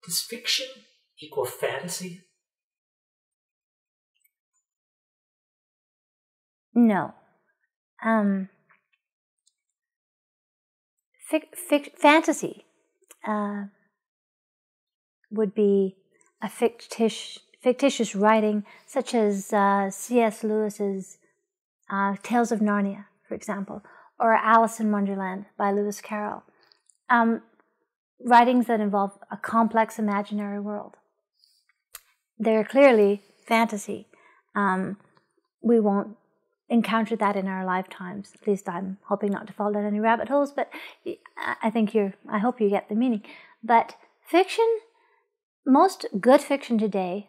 Does fiction equal fantasy? No. Fantasy would be a fictitious writing, such as C.S. Lewis's Tales of Narnia, for example, or Alice in Wonderland by Lewis Carroll. Writings that involve a complex imaginary world. They're clearly fantasy. We won't encounter that in our lifetimes. At least I'm hoping not to fall down any rabbit holes, but I hope you get the meaning. But fiction, most good fiction today,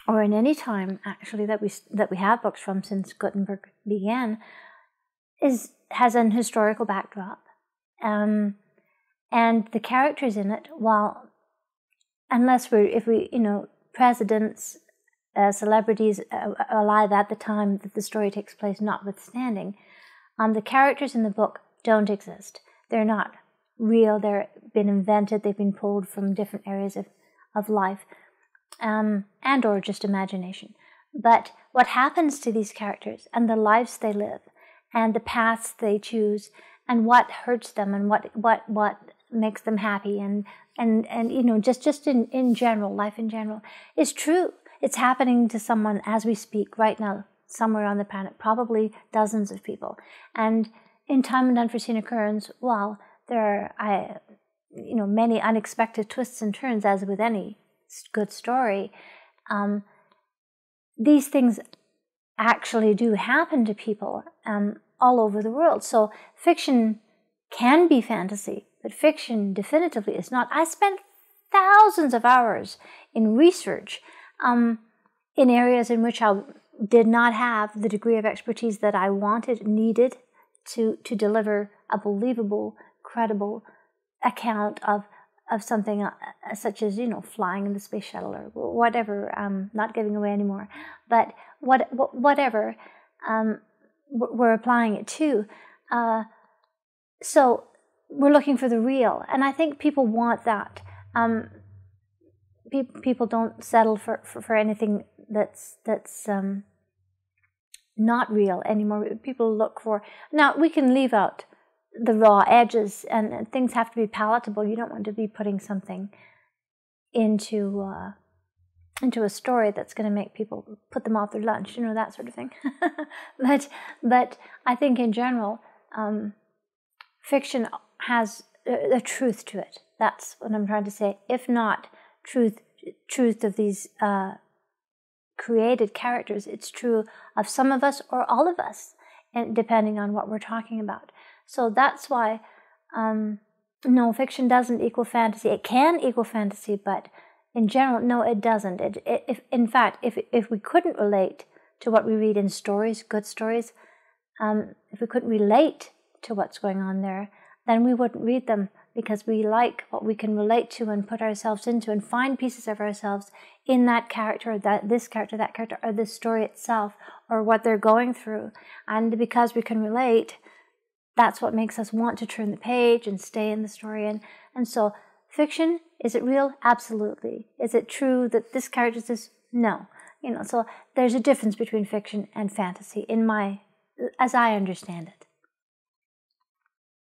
or in any time actually that we have books from since Gutenberg began, has an historical backdrop. And the characters in it, presidents, celebrities alive at the time that the story takes place notwithstanding, the characters in the book don't exist. They're not real. They've been invented. They've been pulled from different areas of life, and or just imagination. But what happens to these characters and the lives they live and the paths they choose and what hurts them and what makes them happy and just in general, life in general, is true. It's happening to someone as we speak right now, somewhere on the planet, probably dozens of people. And in Time and Unforeseen Occurrence, while there are many unexpected twists and turns, as with any good story, these things actually do happen to people all over the world. So fiction can be fantasy, but fiction definitively is not. I spent thousands of hours in research in areas in which I did not have the degree of expertise that I needed to deliver a believable, credible account of something such as, flying in the space shuttle or whatever. I'm not giving away anymore, but whatever we're applying it to. So we're looking for the real, and I think people want that. People don't settle for anything that's not real anymore. People look for, now we can leave out the raw edges, and things have to be palatable. You don't want to be putting something into a story that's going to make people put them off their lunch, that sort of thing. but I think in general, fiction has a truth to it. That's what I'm trying to say. If not truth of these created characters, it's true of some of us or all of us, and depending on what we're talking about. So that's why, no, fiction doesn't equal fantasy. It can equal fantasy, but in general, no, it doesn't. If we couldn't relate to what we read in stories, good stories, if we couldn't relate to what's going on there, then we wouldn't read them, because we like what we can relate to and put ourselves into and find pieces of ourselves in that character, this character, that character, or the story itself, or what they're going through. And because we can relate, that's what makes us want to turn the page and stay in the story. And so fiction, is it real? Absolutely. Is it true that this character is this? No. So there's a difference between fiction and fantasy as I understand it.